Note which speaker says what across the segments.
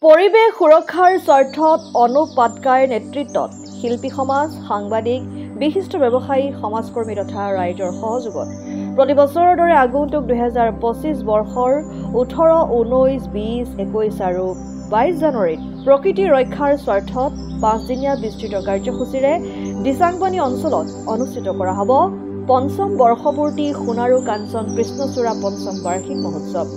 Speaker 1: পৰিৱেশ সুৰক্ষাৰ স্বাৰ্থত অনুপ পাটকাইৰ নেতৃত্বত শিল্পী সমাজ, সাংবাদিক, বিশিষ্ট ব্যৱসায়ী, সমাজকৰ্মী তথা ৰাইজৰ সহযোগত প্ৰতি বছৰৰ দৰে আগন্তুক 2025 বৰ্ষৰ 18, 19, 20, 21 আৰু 22 জানুৱাৰীত প্ৰকৃতি ৰক্ষাৰ স্বাৰ্থত 5 দিনীয়া বিস্তৃত কাৰ্যসূচীৰে দিচাংপানী অঞ্চলত অনুষ্ঠিত কৰা হ'ব পঞ্চম বৰ্ষপূৰ্তি সোণাৰু কাঞ্চন কৃষ্ণচূড়া পঞ্চম বাৰ্ষিক মহোৎসৱ।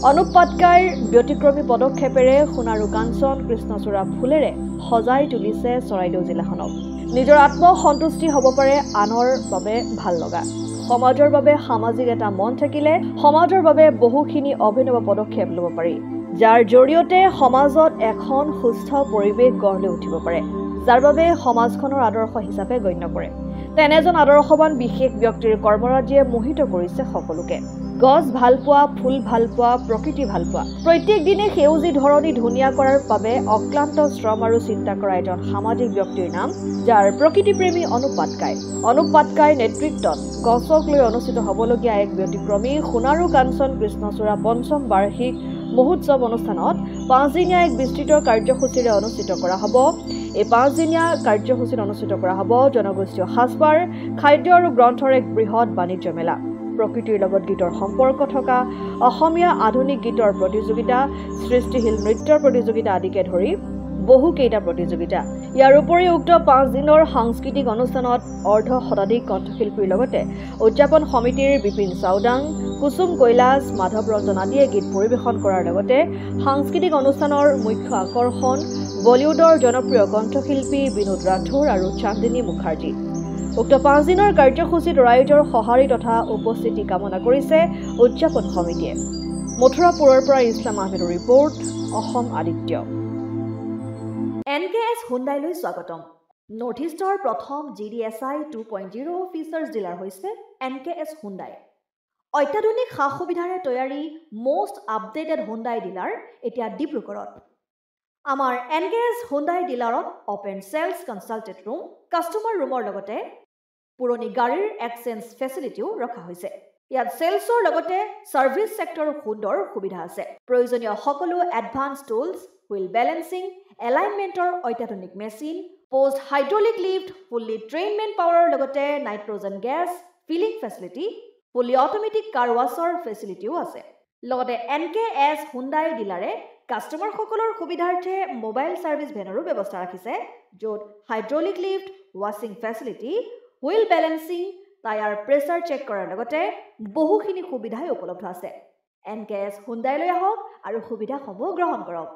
Speaker 1: অনুপ পাটকাইৰ ব্যতিক্ৰমী পদক্ষেপেৰে সোণাৰু কাঞ্চন কৃষ্ণচূড়া ফুলেৰে সজাই তুলিছে চৰাইদেউ জিলাখনক। নিজৰ আত্মসন্তুষ্টি হ'ব পাৰে আনৰ বাবে ভাল লগা। সমাজৰ বাবে সামাজিক এটা মন থাকিলে সমাজৰ বাবে বহুখিনি অভিনৱ পদক্ষেপ ল'ব পাৰি, যাৰ জৰিয়তে সমাজত এখন সুস্থ পৰিৱেশ গঢ় লৈ উঠিব পাৰে, যাৰ বাবে সমাজখনৰ আদৰ্শ হিচাপে গণ্য কৰে। তেনেজন আদৰ্শৱান বিশেষ ব্যক্তিৰ কৰ্মৰাজিয়ে মোহিত কৰিছে সকলোকে। গছ ভাল পোৱা, ফুল ভাল পোৱা, প্ৰকৃতি ভাল পোৱা, প্ৰত্যেক দিনে সেউজী ধৰণী ধুনীয়া কৰাৰ বাবে অক্লান্ত শ্ৰম আৰু চিন্তা কৰা এজন সামাজিক ব্যক্তিৰ নাম, যাৰ প্ৰকৃতিপ্ৰেমী অনুপ পাটকাই। অনুপ পাটকাইৰ নেতৃত্বত গছক লৈ অনুষ্ঠিত হ'বলগীয়া এক ব্যতিক্ৰমী সোণাৰু কাঞ্চন কৃষ্ণচূড়া পঞ্চম বাৰ্ষিক মহোৎসৱ অনুষ্ঠানত 5 দিনীয়া এক বিস্তৃত কাৰ্যসূচীৰে অনুষ্ঠিত কৰা হ'ব। এই 5 দিনীয়া কাৰ্যসূচীত অনুষ্ঠিত কৰা হ'ব জনগোষ্ঠীয় সাজপাৰ, খাদ্য আৰু গ্ৰন্থৰ এক বৃহৎ বাণিজ্য মেলা, প্ৰকৃতিৰ লগত গীতৰ সম্পৰ্ক থকা অসমীয়া আধুনিক গীতৰ প্ৰতিযোগিতা, সৃষ্টিশীল নৃত্যৰ প্ৰতিযোগিতা আদিকে ধৰি বহুকেইটা প্ৰতিযোগিতা। ইয়াৰ উপৰিও উক্ত 5 দিনৰ সাংস্কৃতিক অনুষ্ঠানত অৰ্ধ শতাধিক কণ্ঠশিল্পীৰ লগতে উদযাপন সমিতিৰ বিপিন চাওদাং, কুসুম কৈলাশ, মাধৱ ৰঞ্জন আদিয়ে গীত পৰিৱেশন কৰাৰ লগতে সাংস্কৃতিক অনুষ্ঠানৰ মুখ্য আকৰ্ষণ বলিউডৰ জনপ্ৰিয় কণ্ঠশিল্পী বিনোদ ৰাথোৰ আৰু চান্দিনী মুখাৰ্জী। উক্ত 5 দিনৰ কাৰ্যসূচীত ৰাইজৰ সঁহাৰি তথা উপস্থিতি কামনা কৰিছে উদযাপন সমিতিয়ে। মথুৰাপুৰৰ পৰা ইছলাম আহমেদৰ ৰিপৰ্ট, অসম আদিত্য।
Speaker 2: NKS হুণ্ডাইলৈ স্বাগতম। নৰ্থ ইষ্টৰ প্ৰথম GDSI 2.0 ফিচাৰ্ছ ডিলাৰ হৈছে NKS হুণ্ডাই। অত্যাধুনিক সা সুবিধাৰে তৈয়াৰী মষ্ট আপডেটেড হুণ্ডাই ডিলাৰ এতিয়া ডিব্ৰুগড়ত। আমাৰ NKS হুণ্ডাই ডিলাৰত open sales consulted room, customer ৰুমৰ লগতে পুৰণি গাড়ীৰ এক্সচেঞ্জ ফেচিলিটিও ৰখা হৈছে। ইয়াত চেলছৰ লগতে ছাৰ্ভিচ ছেক্টৰৰ সুন্দৰ সুবিধা আছে। প্ৰয়োজনীয় সকলো এডভান্স টুলছ, হুইল বেলেন্সিং, এলাইনমেণ্টৰ অত্যাধুনিক machine, post hydraulic lift, fully ট্ৰেইনমেণ্ট পাৱাৰৰ লগতে nitrogen gas filling facility, fully automatic car ৱাছৰ ফেচিলিটিও আছে। লগতে NKS হুণ্ডাই ডিলাৰে কাষ্টমাৰসকলৰ সুবিধাৰ্থে মোবাইল ছাৰ্ভিচ ভেনৰো ব্যৱস্থা ৰাখিছে, য'ত হাইড্ৰলিক লিফ্ট, ৱাছিং facility, wheel balancing, tyre pressure check কৰাৰ লগতে বহুখিনি সুবিধাই উপলব্ধ আছে। NKS হুণ্ডাইলৈ আহক আৰু সুবিধাসমূহ গ্ৰহণ কৰক।